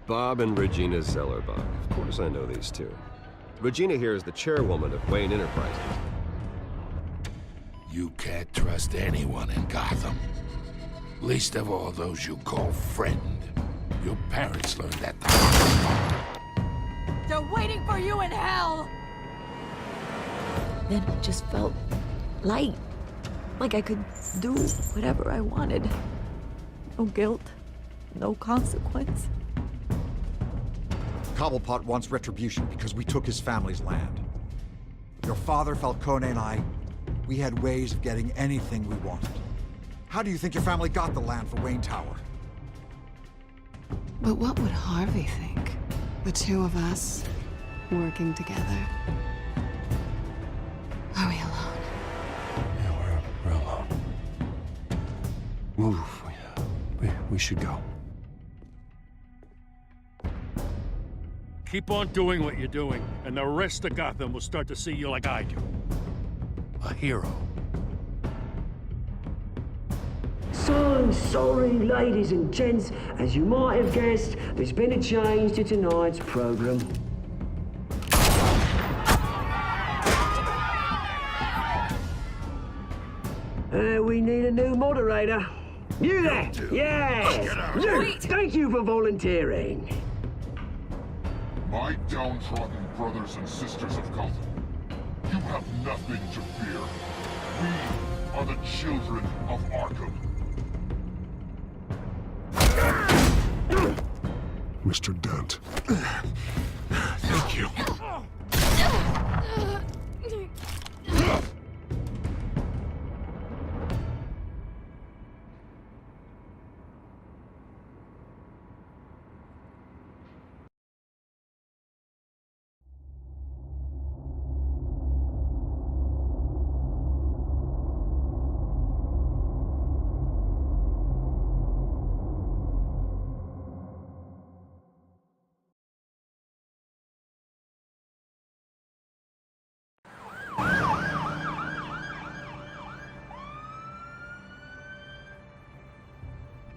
Bob and Regina Zellerbach. Of course I know these two. Regina here is the chairwoman of Wayne Enterprises. You can't trust anyone in Gotham. Least of all those you call friend. Your parents learned that the hard way. They're waiting for you in hell! Then it just felt light. Like I could do whatever I wanted. No guilt, no consequence. Cobblepot wants retribution because we took his family's land. Your father, Falcone, and I, we had ways of getting anything we wanted. How do you think your family got the land for Wayne Tower? But what would Harvey think? The two of us, working together. Are we alone? Yeah, we're alone. Move. We should go. Keep on doing what you're doing, and the rest of Gotham will start to see you like I do. A hero. So sorry, ladies and gents. As you might have guessed, there's been a change to tonight's program. We need a new moderator. You there? Yeah! You! Thank you for volunteering. My downtrodden brothers and sisters of Gotham, you have nothing to fear. We are the children of Arkham. Mr. Dent. Thank you.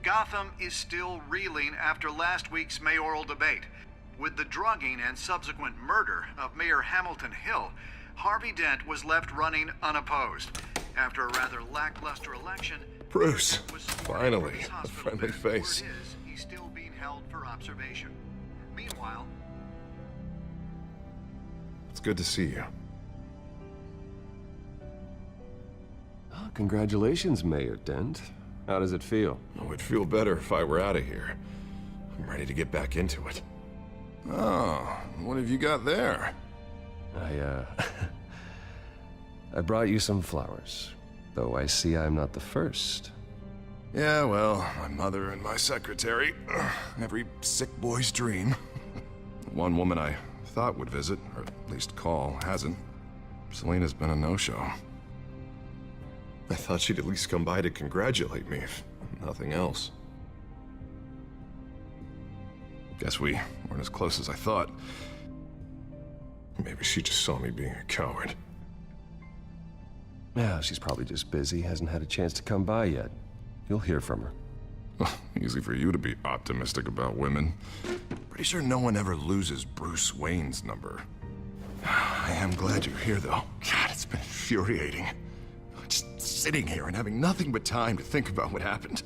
Gotham is still reeling after last week's mayoral debate. With the drugging and subsequent murder of Mayor Hamilton Hill, Harvey Dent was left running unopposed. After a rather lackluster election, Bruce, was finally, his a hospital friendly bed. face. Word is, he's still being held for observation. Meanwhile, It's good to see you. Oh, congratulations, Mayor Dent. How does it feel? I would feel better if I were out of here. I'm ready to get back into it. Oh, what have you got there? I brought you some flowers. Though I see I'm not the first. Yeah, well, my mother and my secretary. Every sick boy's dream. One woman I thought would visit, or at least call, hasn't. Selena's been a no-show. I thought she'd at least come by to congratulate me, if nothing else. Guess we weren't as close as I thought. Maybe she just saw me being a coward. Yeah, she's probably just busy, hasn't had a chance to come by yet. You'll hear from her. Easy for you to be optimistic about women. Pretty sure no one ever loses Bruce Wayne's number. I am glad you're here, though. God, it's been infuriating. Just sitting here and having nothing but time to think about what happened.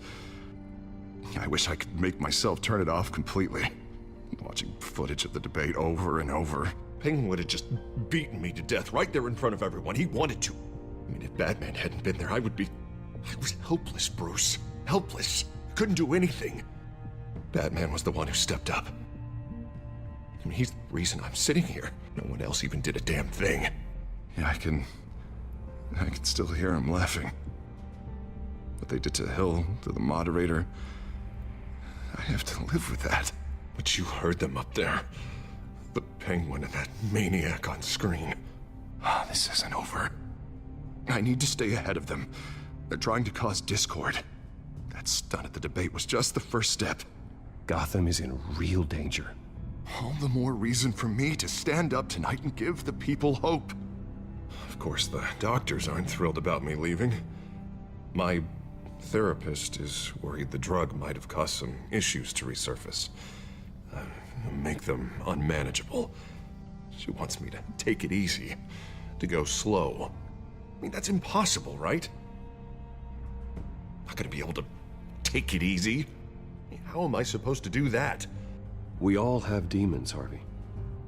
I wish I could make myself turn it off completely. Watching footage of the debate over and over. Penguin would have just beaten me to death right there in front of everyone. He wanted to. I mean, if Batman hadn't been there, I was helpless, Bruce. Helpless. Couldn't do anything. Batman was the one who stepped up. I mean, he's the reason I'm sitting here. No one else even did a damn thing. Yeah, I can still hear him laughing. What they did to Hill, to the moderator, I have to live with that. But you heard them up there. The Penguin and that maniac on screen. This isn't over. I need to stay ahead of them. They're trying to cause discord. That stunt at the debate was just the first step. Gotham is in real danger. All the more reason for me to stand up tonight and give the people hope. Of course, the doctors aren't thrilled about me leaving. My therapist is worried the drug might have caused some issues to resurface. Make them unmanageable. She wants me to take it easy, to go slow. I mean, that's impossible, right? Not gonna be able to take it easy. How am I supposed to do that? We all have demons, Harvey.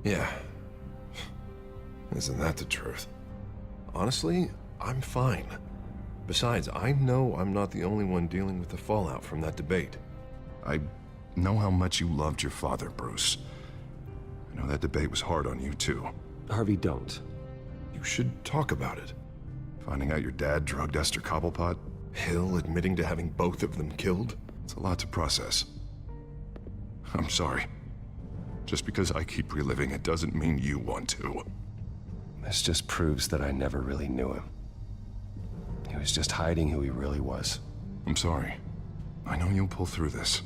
Yeah. Isn't that the truth? Honestly, I'm fine. Besides, I know I'm not the only one dealing with the fallout from that debate. I know how much you loved your father, Bruce. I know that debate was hard on you, too. Harvey, don't. You should talk about it. Finding out your dad drugged Esther Cobblepot, Hill admitting to having both of them killed. It's a lot to process. I'm sorry. Just because I keep reliving it doesn't mean you want to. This just proves that I never really knew him. He was just hiding who he really was. I'm sorry. I know you'll pull through this.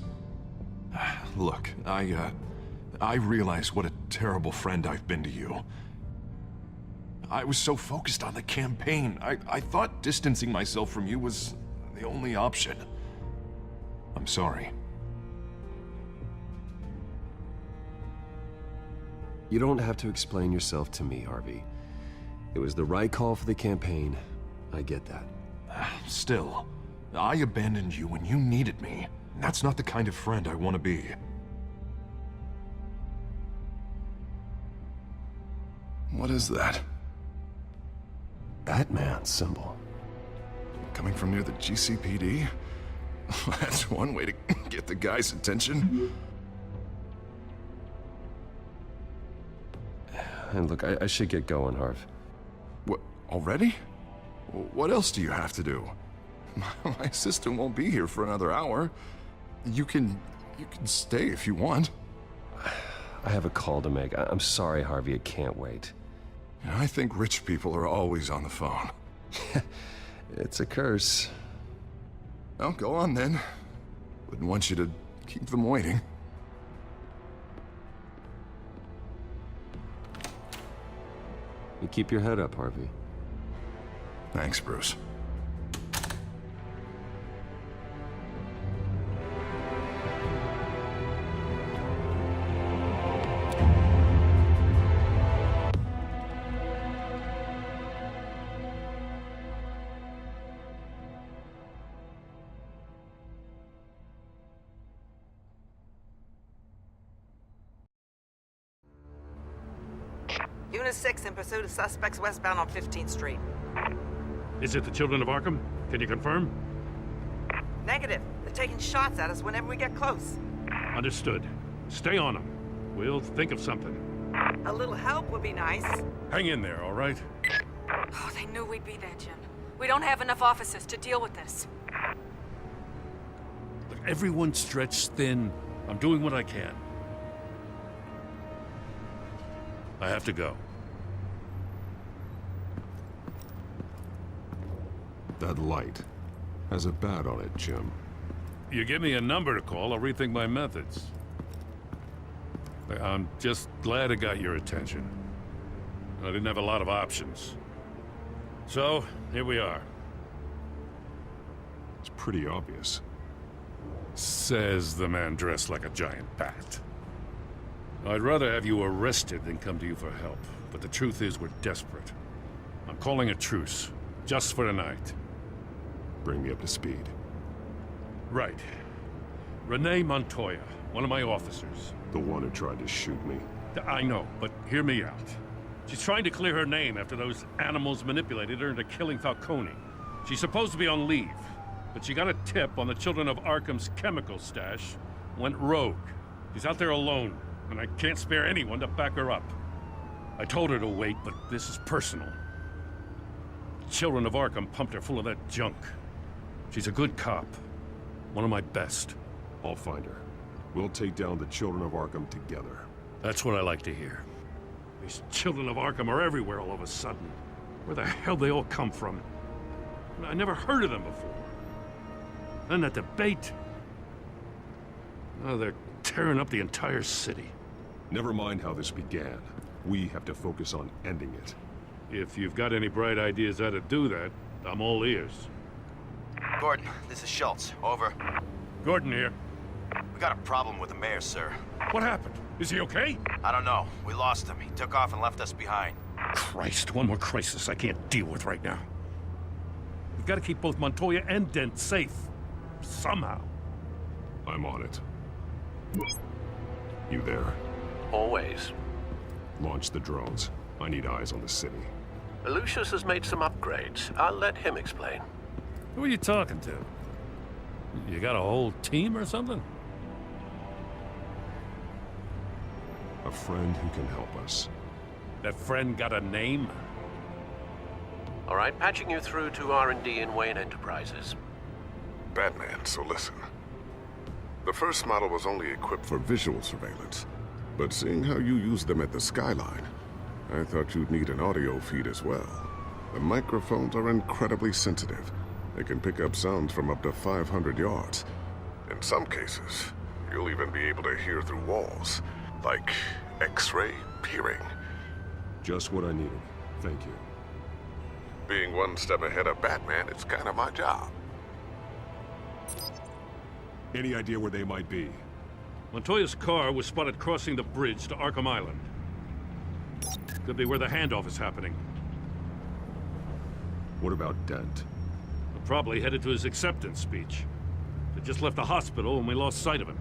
Look, I realize what a terrible friend I've been to you. I was so focused on the campaign. I thought distancing myself from you was the only option. I'm sorry. You don't have to explain yourself to me, Harvey. It was the right call for the campaign. I get that. Still, I abandoned you when you needed me. That's not the kind of friend I want to be. What is that? Batman's symbol. Coming from near the GCPD? That's one way to get the guy's attention. And look, I should get going, Harv. What, already? What else do you have to do? My assistant won't be here for another hour. You can stay if you want. I have a call to make. I'm sorry, Harvey, I can't wait. You know, I think rich people are always on the phone. It's a curse. Well, go on then. Wouldn't want you to keep them waiting. You keep your head up, Harvey. Thanks, Bruce. Unit 6 in pursuit of suspects westbound on 15th Street. Is it the Children of Arkham? Can you confirm? Negative. They're taking shots at us whenever we get close. Understood. Stay on them. We'll think of something. A little help would be nice. Hang in there, all right? Oh, they knew we'd be there, Jim. We don't have enough officers to deal with this. Look, everyone's stretched thin. I'm doing what I can. I have to go. That light has a bat on it, Jim. You give me a number to call, I'll rethink my methods. I'm just glad it got your attention. I didn't have a lot of options. So, here we are. It's pretty obvious. Says the man dressed like a giant bat. I'd rather have you arrested than come to you for help, but the truth is we're desperate. I'm calling a truce, just for tonight. Bring me up to speed. Right. Renee Montoya, one of my officers. The one who tried to shoot me. I know, but hear me out. She's trying to clear her name after those animals manipulated her into killing Falcone. She's supposed to be on leave, but she got a tip on the Children of Arkham's chemical stash, went rogue. She's out there alone, and I can't spare anyone to back her up. I told her to wait, but this is personal. Children of Arkham pumped her full of that junk. She's a good cop. One of my best. I'll find her. We'll take down the Children of Arkham together. That's what I like to hear. These Children of Arkham are everywhere all of a sudden. Where the hell they all come from? I never heard of them before. Then that debate. Oh, they're tearing up the entire city. Never mind how this began. We have to focus on ending it. If you've got any bright ideas how to do that, I'm all ears. Gordon, this is Schultz. Over. Gordon here. We got a problem with the mayor, sir. What happened? Is he okay? I don't know. We lost him. He took off and left us behind. Christ, one more crisis I can't deal with right now. We've got to keep both Montoya and Dent safe. Somehow. I'm on it. You there? Always. Launch the drones. I need eyes on the city. Lucius has made some upgrades. I'll let him explain. Who are you talking to? You got a whole team or something? A friend who can help us. That friend got a name? All right, patching you through to R&D in Wayne Enterprises. Batman, so listen. The first model was only equipped for visual surveillance, but seeing how you use them at the Skyline, I thought you'd need an audio feed as well. The microphones are incredibly sensitive. They can pick up sounds from up to 500 yards. In some cases, you'll even be able to hear through walls, like X-ray peering. Just what I needed. Thank you. Being one step ahead of Batman, it's kind of my job. Any idea where they might be? Montoya's car was spotted crossing the bridge to Arkham Island. Could be where the handoff is happening. What about Dent? We're probably headed to his acceptance speech. They just left the hospital and we lost sight of him.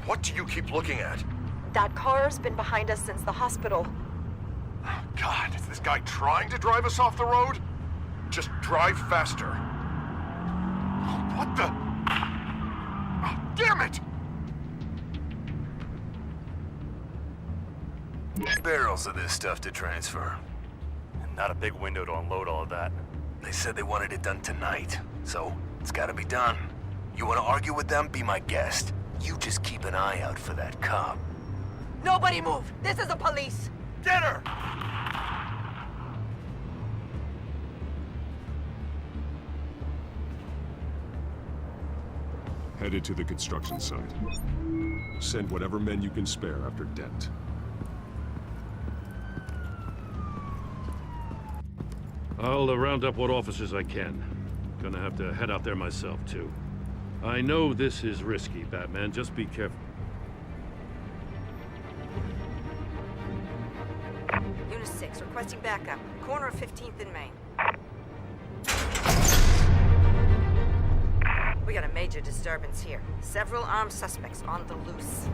What do you keep looking at? That car's been behind us since the hospital. Oh, God, is this guy trying to drive us off the road? Just drive faster. What the? Oh, damn it! Barrels of this stuff to transfer. And not a big window to unload all of that. They said they wanted it done tonight, so it's gotta be done. You wanna argue with them? Be my guest. You just keep an eye out for that cop. Nobody move! This is the police! Get her! Headed to the construction site. Send whatever men you can spare after Dent. I'll round up what officers I can. Gonna have to head out there myself, too. I know this is risky, Batman. Just be careful. Unit 6, requesting backup. Corner of 15th and Main. We got a major disturbance here. Several armed suspects on the loose.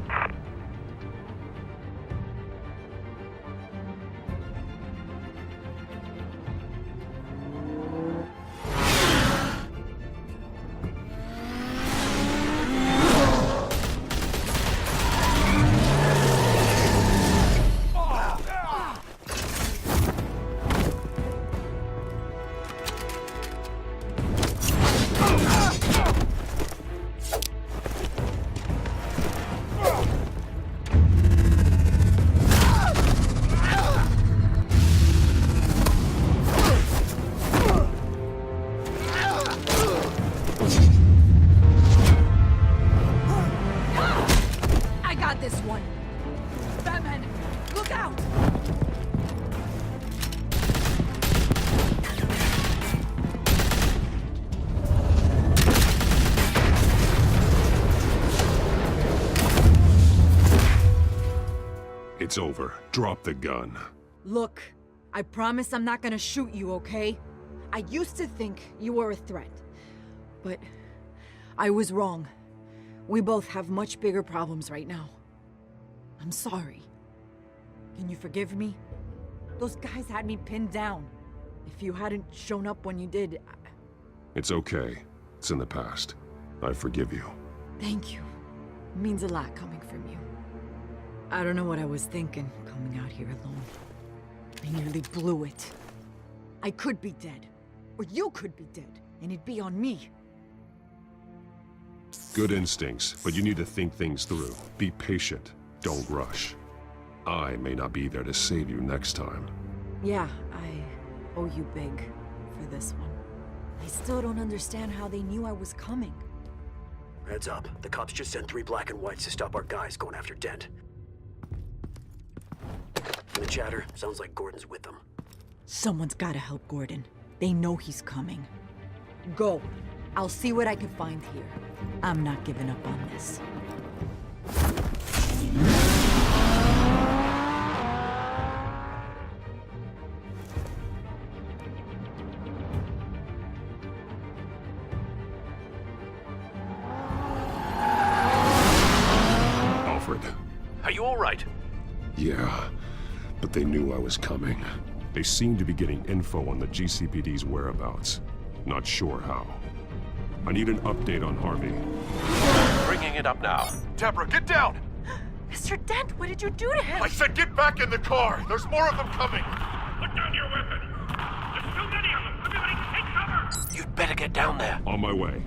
It's over. Drop the gun. Look, I promise I'm not gonna shoot you, okay? I used to think you were a threat, but I was wrong. We both have much bigger problems right now. I'm sorry. Can you forgive me? Those guys had me pinned down. If you hadn't shown up when you did, It's okay. It's in the past. I forgive you. Thank you. It means a lot coming from you. I don't know what I was thinking, coming out here alone. I nearly blew it. I could be dead. Or you could be dead, and it'd be on me. Good instincts, but you need to think things through. Be patient. Don't rush. I may not be there to save you next time. Yeah, I owe you big for this one. I still don't understand how they knew I was coming. Heads up. The cops just sent 3 black and whites to stop our guys going after Dent. The chatter sounds like Gordon's with them. Someone's gotta help Gordon. They know he's coming. Go. I'll see what I can find here. I'm not giving up on this. Alfred. Are you all right? Yeah, but they knew I was coming. They seem to be getting info on the GCPD's whereabouts. Not sure how. I need an update on Harvey. Bringing it up now. Deborah, get down! Mr. Dent, what did you do to him? I said get back in the car! There's more of them coming! Put down your weapon! There's too many of them! Everybody take cover! You'd better get down there. On my way.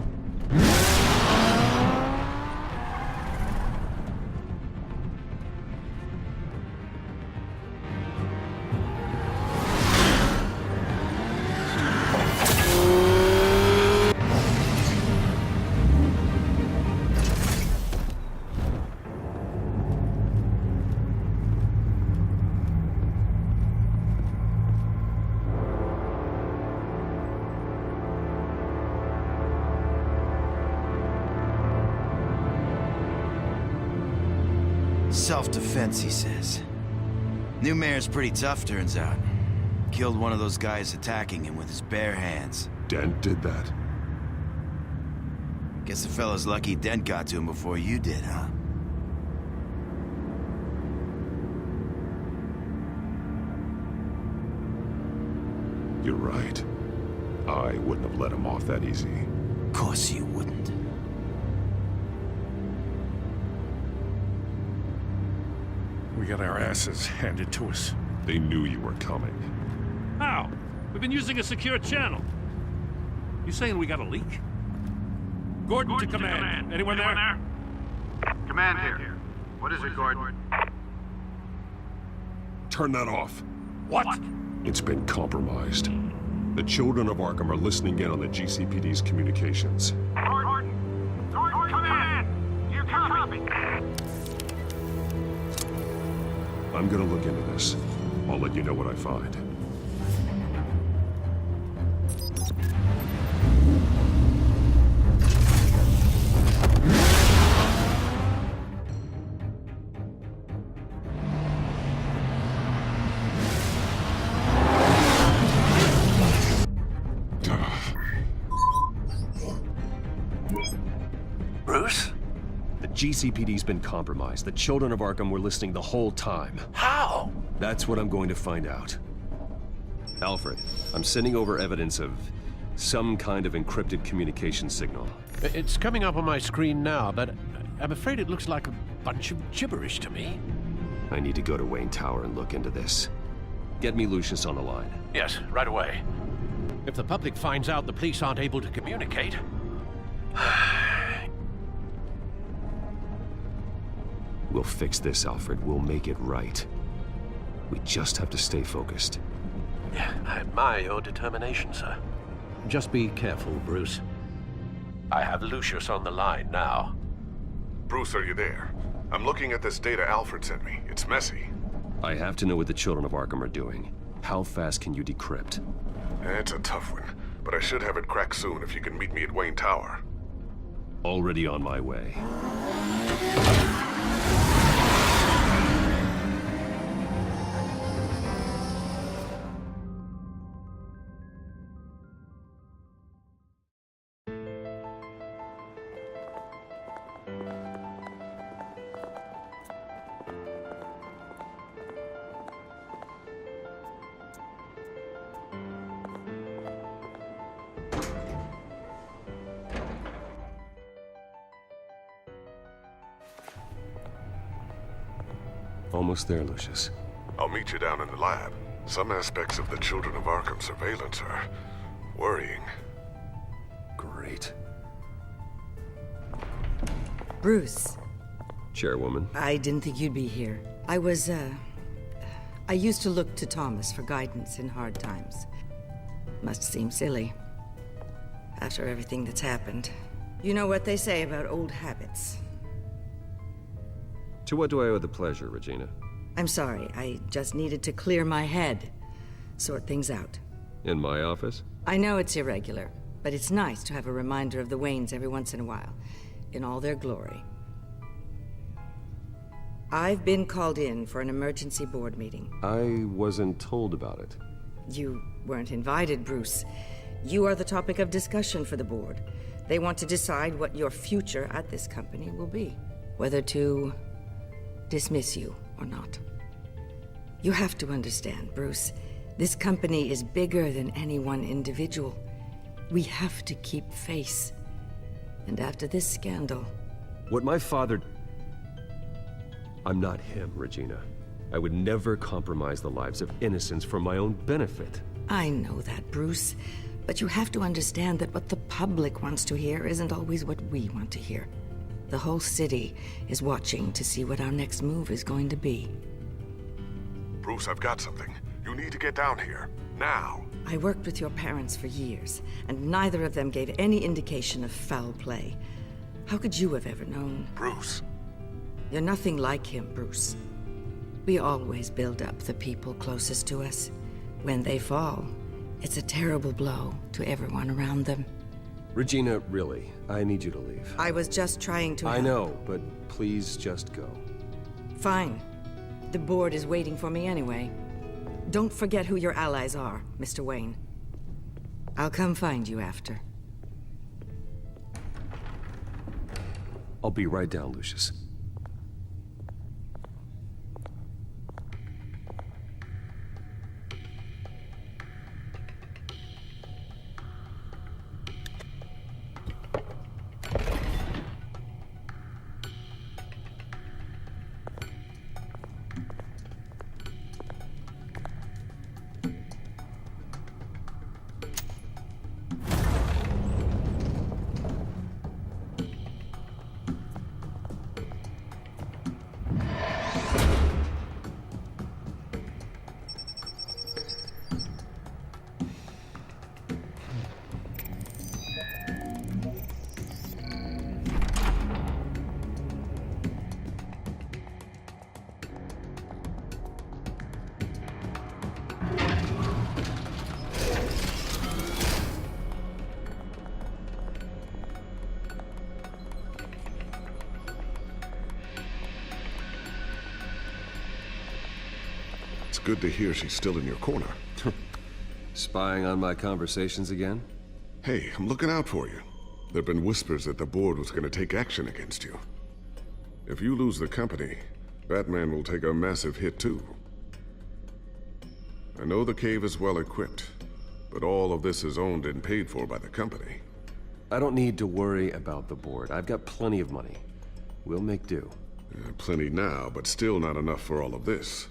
Self-defense, he says. New mayor's pretty tough, turns out. Killed one of those guys attacking him with his bare hands. Dent did that? Guess the fella's lucky Dent got to him before you did, huh? You're right. I wouldn't have let him off that easy. Of course you wouldn't. We got our asses handed to us. They knew you were coming. How? We've been using a secure channel. You saying we got a leak? Gordon to command. Anyone there? Command here. What is it, Gordon? Turn that off. What? It's been compromised. The children of Arkham are listening in on the GCPD's communications. Gordon, command! You copy? I'm gonna look into this. I'll let you know what I find. Bruce? The GCPD's been compromised. The children of Arkham were listening the whole time. How? That's what I'm going to find out. Alfred, I'm sending over evidence of some kind of encrypted communication signal. It's coming up on my screen now, but I'm afraid it looks like a bunch of gibberish to me. I need to go to Wayne Tower and look into this. Get me Lucius on the line. Yes, right away. If the public finds out the police aren't able to communicate... We'll fix this, Alfred. We'll make it right. We just have to stay focused. Yeah, I admire your determination, sir. Just be careful, Bruce. I have Lucius on the line now. Bruce, are you there? I'm looking at this data Alfred sent me. It's messy. I have to know what the children of Arkham are doing. How fast can you decrypt? It's a tough one, but I should have it cracked soon if you can meet me at Wayne Tower. Already on my way. Almost there, Lucius. I'll meet you down in the lab. Some aspects of the Children of Arkham surveillance are worrying. Great. Bruce. Chairwoman. I didn't think you'd be here. I used to look to Thomas for guidance in hard times. Must seem silly. After everything that's happened. You know what they say about old habits. To what do I owe the pleasure, Regina? I'm sorry, I just needed to clear my head. Sort things out. In my office? I know it's irregular, but it's nice to have a reminder of the Waynes every once in a while, in all their glory. I've been called in for an emergency board meeting. I wasn't told about it. You weren't invited, Bruce. You are the topic of discussion for the board. They want to decide what your future at this company will be. Whether to dismiss you or not. You have to understand, Bruce. This company is bigger than any one individual. We have to keep face. And after this scandal... What my father... I'm not him, Regina. I would never compromise the lives of innocents for my own benefit. I know that, Bruce. But you have to understand that what the public wants to hear isn't always what we want to hear. The whole city is watching to see what our next move is going to be. Bruce, I've got something. You need to get down here. Now. I worked with your parents for years, and neither of them gave any indication of foul play. How could you have ever known? Bruce. You're nothing like him, Bruce. We always build up the people closest to us. When they fall, it's a terrible blow to everyone around them. Regina, really, I need you to leave. I was just trying to I help. know, but please just go. Fine. The board is waiting for me anyway. Don't forget who your allies are, Mr. Wayne. I'll come find you after. I'll be right down, Lucius. Good to hear she's still in your corner. Spying on my conversations again? Hey, I'm looking out for you. There've been whispers that the board was gonna take action against you. If you lose the company, Batman will take a massive hit too. I know the cave is well equipped, but all of this is owned and paid for by the company. I don't need to worry about the board. I've got plenty of money. We'll make do. Plenty now, but still not enough for all of this.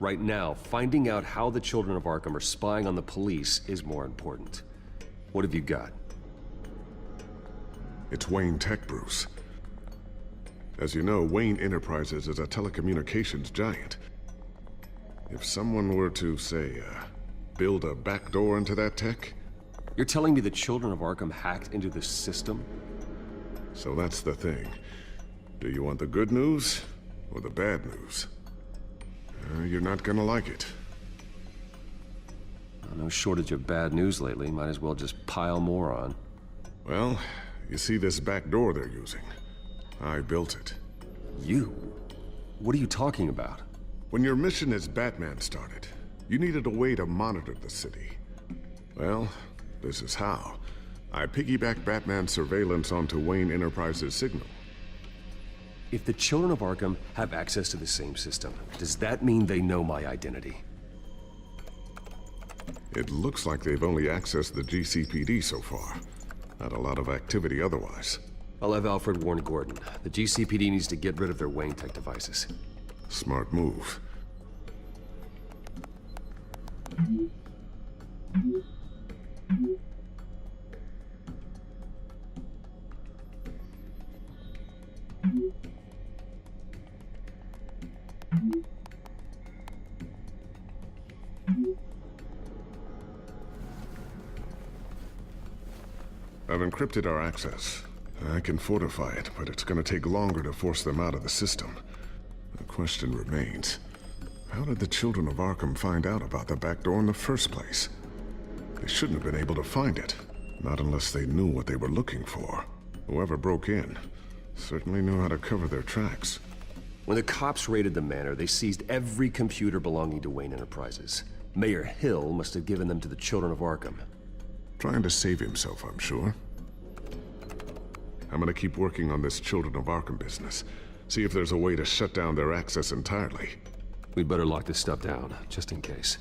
Right now, finding out how the children of Arkham are spying on the police is more important. What have you got? It's Wayne Tech, Bruce. As you know, Wayne Enterprises is a telecommunications giant. If someone were to, say, build a backdoor into that tech... You're telling me the children of Arkham hacked into the system? So that's the thing. Do you want the good news or the bad news? You're not gonna like it. No shortage of bad news lately. Might as well just pile more on. Well, you see this back door they're using? I built it. You? What are you talking about? When your mission as Batman started, you needed a way to monitor the city. Well, this is how. I piggybacked Batman's surveillance onto Wayne Enterprises' signal. If the children of Arkham have access to the same system, does that mean they know my identity? It looks like they've only accessed the GCPD so far. Not a lot of activity otherwise. I'll have Alfred warn Gordon. The GCPD needs to get rid of their Wayne Tech devices. Smart move. I've encrypted our access. I can fortify it, but it's gonna take longer to force them out of the system. question remains. How did the children of Arkham find out about the back door in the first place? They shouldn't have been able to find it. Not unless they knew what they were looking for. Whoever broke in certainly knew how to cover their tracks. When the cops raided the manor, they seized every computer belonging to Wayne Enterprises. Mayor Hill must have given them to the children of Arkham. Trying to save himself, I'm sure. I'm gonna keep working on this Children of Arkham business. See if there's a way to shut down their access entirely. We'd better lock this stuff down, just in case.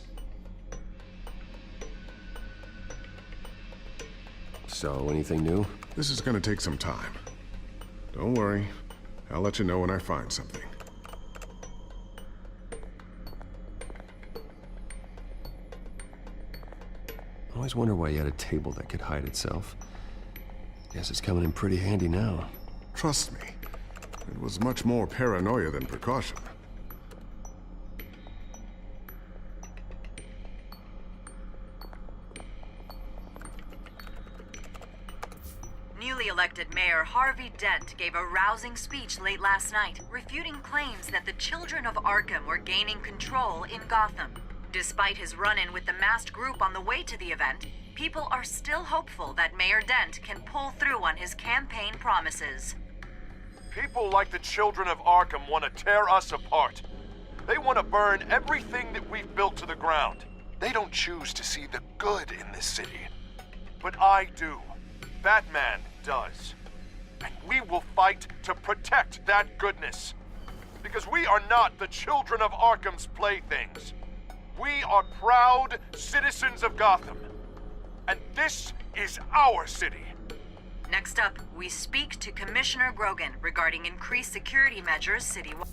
So, anything new? This is gonna take some time. Don't worry. I'll let you know when I find something. I always wonder why you had a table that could hide itself. Guess it's coming in pretty handy now. Trust me, it was much more paranoia than precaution. Newly elected Mayor Harvey Dent gave a rousing speech late last night, refuting claims that the children of Arkham were gaining control in Gotham. Despite his run-in with the masked group on the way to the event, people are still hopeful that Mayor Dent can pull through on his campaign promises. People like the children of Arkham want to tear us apart. They want to burn everything that we've built to the ground. They don't choose to see the good in this city. But I do. Batman does. And we will fight to protect that goodness. Because we are not the children of Arkham's playthings. We are proud citizens of Gotham. And this is our city. Next up, we speak to Commissioner Grogan regarding increased security measures citywide.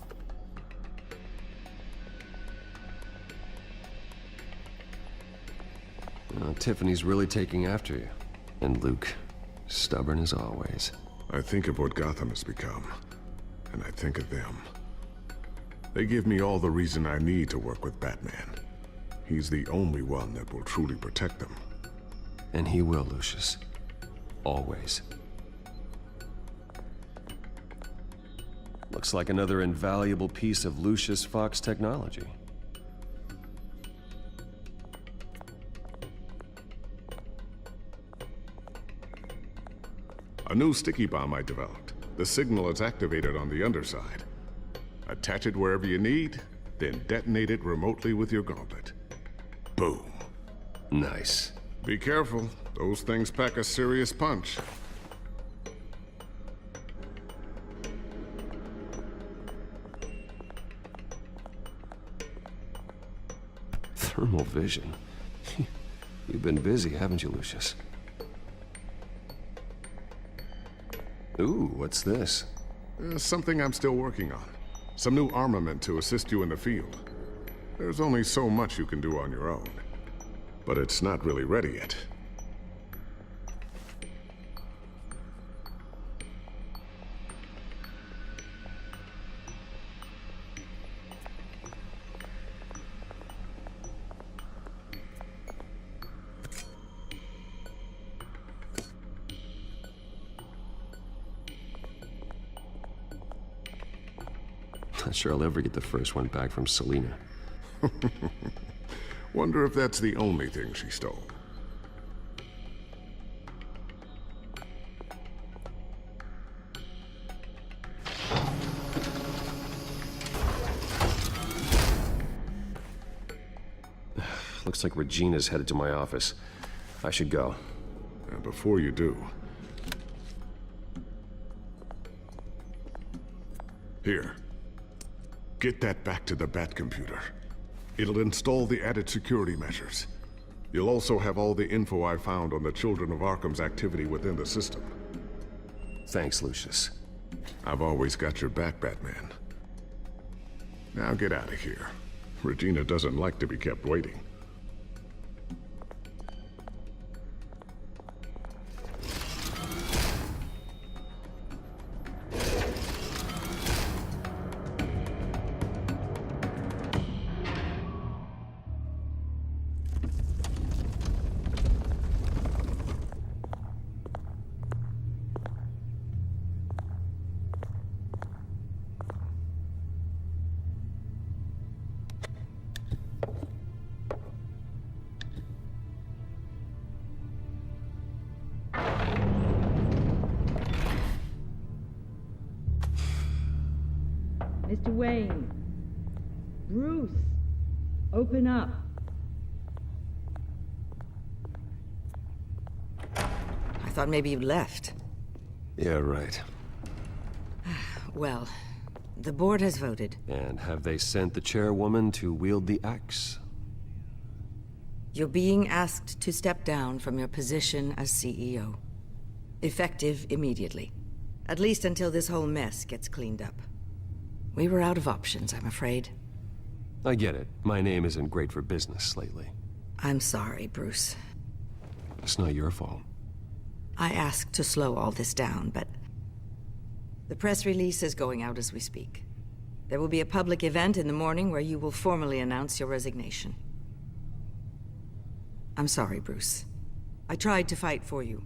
Tiffany's really taking after you. And Luke, stubborn as always. I think of what Gotham has become, and I think of them. They give me all the reason I need to work with Batman. He's the only one that will truly protect them. And he will, Lucius. Always. Looks like another invaluable piece of Lucius Fox technology. A new sticky bomb I developed. The signal is activated on the underside. Attach it wherever you need, then detonate it remotely with your gauntlet. Boom. Nice. Be careful. Those things pack a serious punch. Thermal vision. You've been busy, haven't you, Lucius? Ooh, what's this? Something I'm still working on. Some new armament to assist you in the field. There's only so much you can do on your own. But it's not really ready yet. Not sure I'll ever get the first one back from Selina. Wonder if that's the only thing she stole. Looks like Regina's headed to my office. I should go. And before you do... Here. Get that back to the Bat computer. It'll install the added security measures. You'll also have all the info I found on the Children of Arkham's activity within the system. Thanks, Lucius. I've always got your back, Batman. Now get out of here. Regina doesn't like to be kept waiting. Wayne. Bruce, open up. I thought maybe you left. Yeah, right. Well, the board has voted. And have they sent the chairwoman to wield the axe? You're being asked to step down from your position as CEO. Effective immediately. At least until this whole mess gets cleaned up. We were out of options, I'm afraid. I get it. My name isn't great for business lately. I'm sorry, Bruce. It's not your fault. I asked to slow all this down, but the press release is going out as we speak. There will be a public event in the morning where you will formally announce your resignation. I'm sorry, Bruce. I tried to fight for you.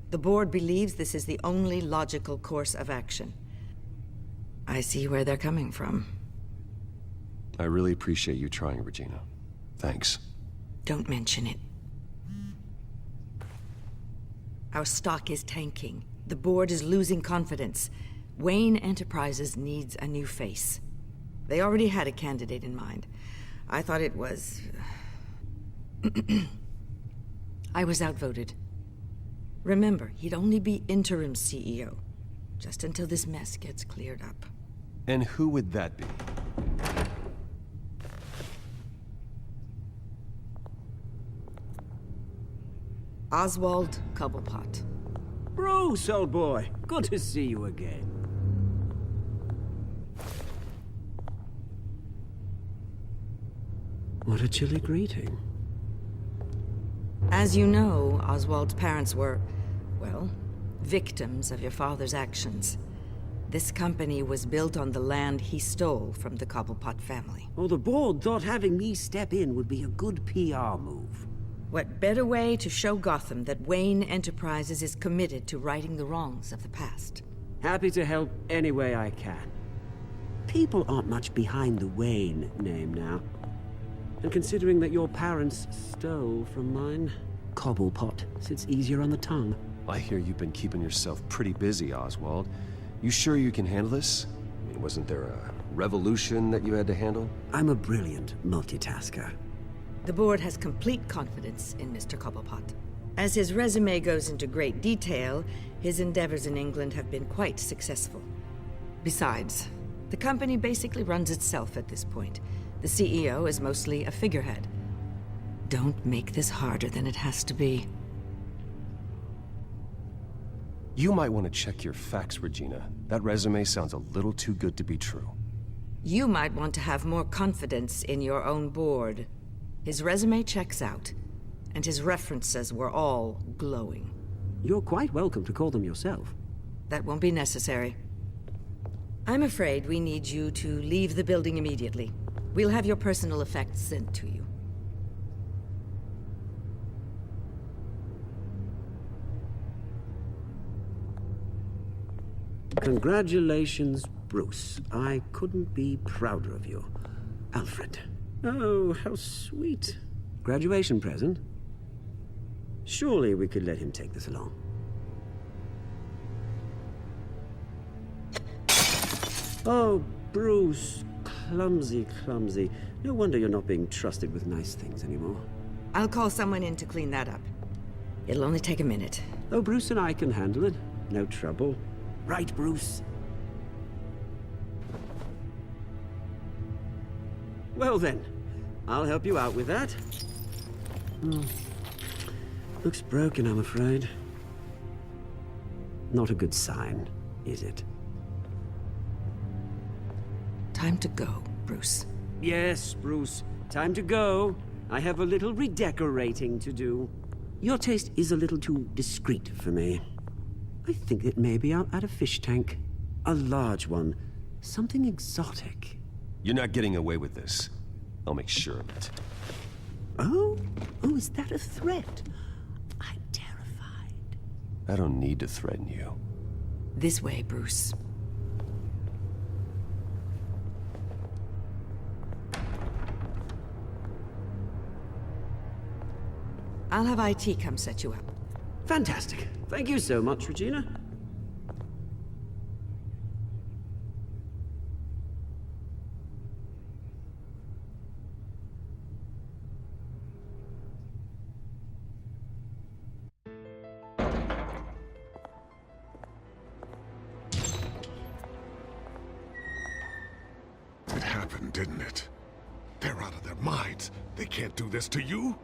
The board believes this is the only logical course of action. I see where they're coming from. I really appreciate you trying, Regina. Thanks. Don't mention it. Our stock is tanking. The board is losing confidence. Wayne Enterprises needs a new face. They already had a candidate in mind. I thought it was... I was outvoted. Remember, he'd only be interim CEO, just until this mess gets cleared up. And who would that be? Oswald Cobblepot. Bruce, old boy. Good to see you again. What a chilly greeting. As you know, Oswald's parents were, well, victims of your father's actions. This company was built on the land he stole from the Cobblepot family. Well, the board thought having me step in would be a good PR move. What better way to show Gotham that Wayne Enterprises is committed to righting the wrongs of the past? Happy to help any way I can. People aren't much behind the Wayne name now. And considering that your parents stole from mine, Cobblepot sits easier on the tongue. I hear you've been keeping yourself pretty busy, Oswald. You sure you can handle this? I mean, wasn't there a revolution that you had to handle? I'm a brilliant multitasker. The board has complete confidence in Mr. Cobblepot. As his resume goes into great detail, his endeavors in England have been quite successful. Besides, the company basically runs itself at this point. The CEO is mostly a figurehead. Don't make this harder than it has to be. You might want to check your facts, Regina. That resume sounds a little too good to be true. You might want to have more confidence in your own board. His resume checks out, and his references were all glowing. You're quite welcome to call them yourself. That won't be necessary. I'm afraid we need you to leave the building immediately. We'll have your personal effects sent to you. Congratulations, Bruce. I couldn't be prouder of you. Alfred. Oh, how sweet. Graduation present? Surely we could let him take this along. Oh, Bruce. Clumsy, clumsy. No wonder you're not being trusted with nice things anymore. I'll call someone in to clean that up. It'll only take a minute. Oh, Bruce and I can handle it. No trouble. Right, Bruce? Well then, I'll help you out with that. Looks broken, I'm afraid. Not a good sign, is it? Time to go, Bruce. Yes, Bruce. Time to go. I have a little redecorating to do. Your taste is a little too discreet for me. I think that maybe I'll add a fish tank. A large one. Something exotic. You're not getting away with this. I'll make sure of it. Oh? Oh, is that a threat? I'm terrified. I don't need to threaten you. This way, Bruce. I'll have IT come set you up. Fantastic. Thank you so much, Regina. didn't it? They're out of their minds. They can't do this to you.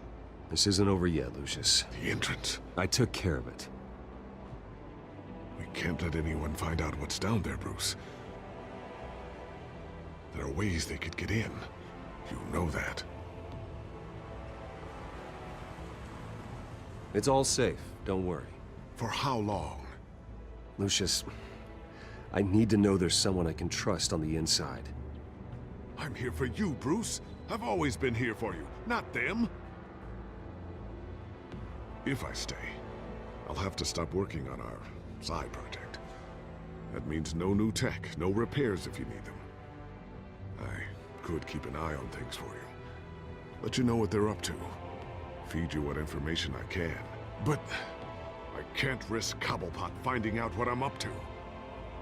This isn't over yet, Lucius. The entrance. I took care of it. We can't let anyone find out what's down there, Bruce. There are ways they could get in. You know that. It's all safe. Don't worry. For how long? Lucius, I need to know there's someone I can trust on the inside. I'm here for you, Bruce. I've always been here for you, not them. If I stay, I'll have to stop working on our side project. That means no new tech, no repairs if you need them. I could keep an eye on things for you. Let you know what they're up to. Feed you what information I can. But I can't risk Cobblepot finding out what I'm up to.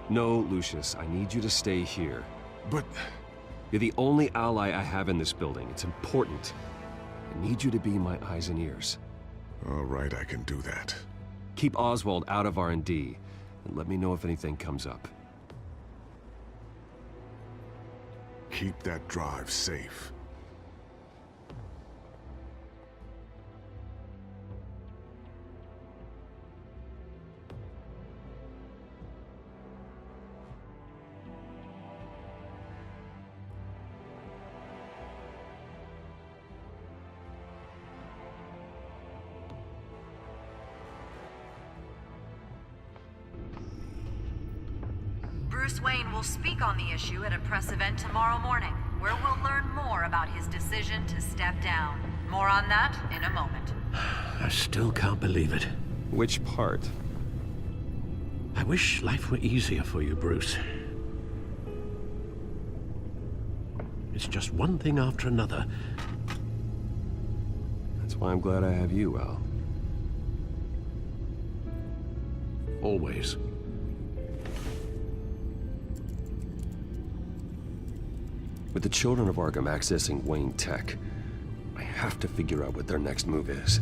No, Lucius, I need you to stay here. But... You're the only ally I have in this building. It's important. I need you to be my eyes and ears. All right, I can do that. Keep Oswald out of R&D, and let me know if anything comes up. Keep that drive safe. Bruce Wayne will speak on the issue at a press event tomorrow morning, where we'll learn more about his decision to step down. More on that in a moment. I still can't believe it. Which part? I wish life were easier for you, Bruce. It's just one thing after another. That's why I'm glad I have you, Al. Always. With the children of Arkham accessing Wayne Tech, I have to figure out what their next move is.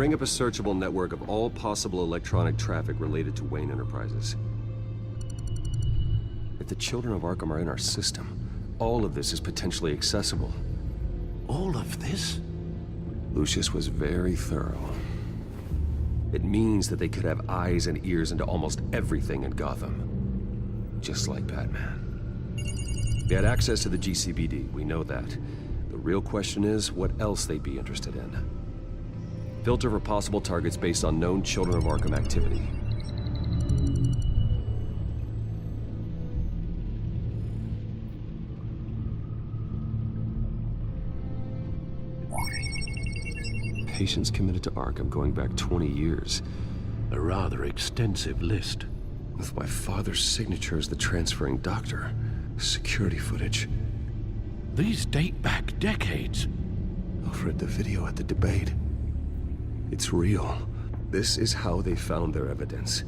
Bring up a searchable network of all possible electronic traffic related to Wayne Enterprises. If the children of Arkham are in our system, all of this is potentially accessible. All of this? Lucius was very thorough. It means that they could have eyes and ears into almost everything in Gotham. Just like Batman. They had access to the GCPD, we know that. The real question is, what else they'd be interested in. Filter for possible targets based on known Children of Arkham activity. Patients committed to Arkham going back 20 years. A rather extensive list. With my father's signature as the transferring doctor. Security footage. These date back decades. I've read the video at the debate. It's real. This is how they found their evidence.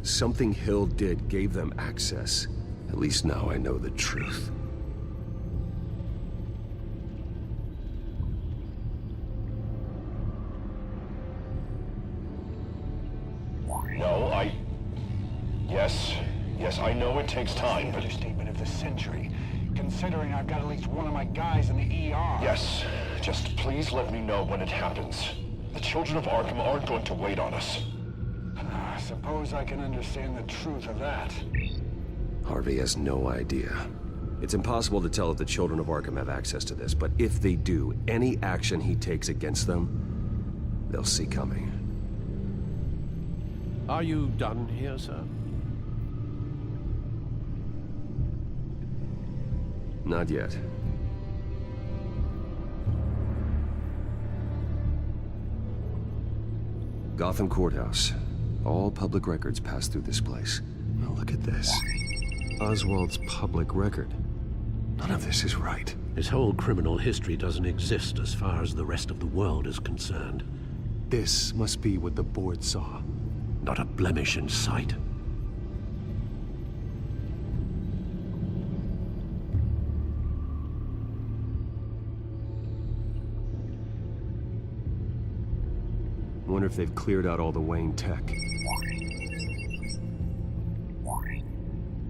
Something Hill did gave them access. At least now I know the truth. No, Yes, I know it takes time, but... Understatement of the century, considering I've got at least one of my guys in the ER. Yes, just please let me know when it happens. The children of Arkham aren't going to wait on us. I suppose I can understand the truth of that. Harvey has no idea. It's impossible to tell if the children of Arkham have access to this, but if they do, any action he takes against them, they'll see coming. Are you done here, sir? Not yet. Gotham Courthouse. All public records pass through this place. Now look at this. Oswald's public record. None of this is right. His whole criminal history doesn't exist as far as the rest of the world is concerned. This must be what the board saw. Not a blemish in sight. Wonder if they've cleared out all the Wayne tech.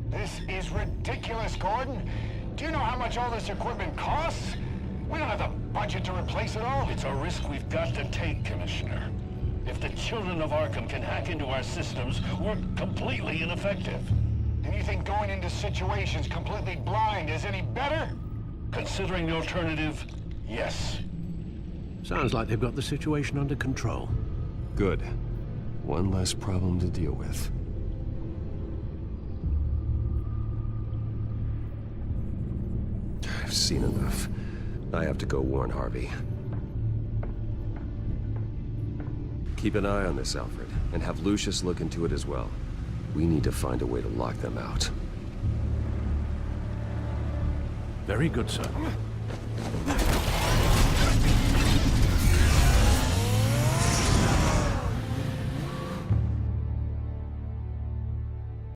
This is ridiculous, Gordon. Do you know how much all this equipment costs? We don't have the budget to replace it all. It's a risk we've got to take, Commissioner. If the children of Arkham can hack into our systems, we're completely ineffective. And you think going into situations completely blind is any better? Considering the alternative, yes. Sounds like they've got the situation under control. Good. One less problem to deal with. I've seen enough. I have to go warn Harvey. Keep an eye on this, Alfred, and have Lucius look into it as well. We need to find a way to lock them out. Very good, sir. Gordon.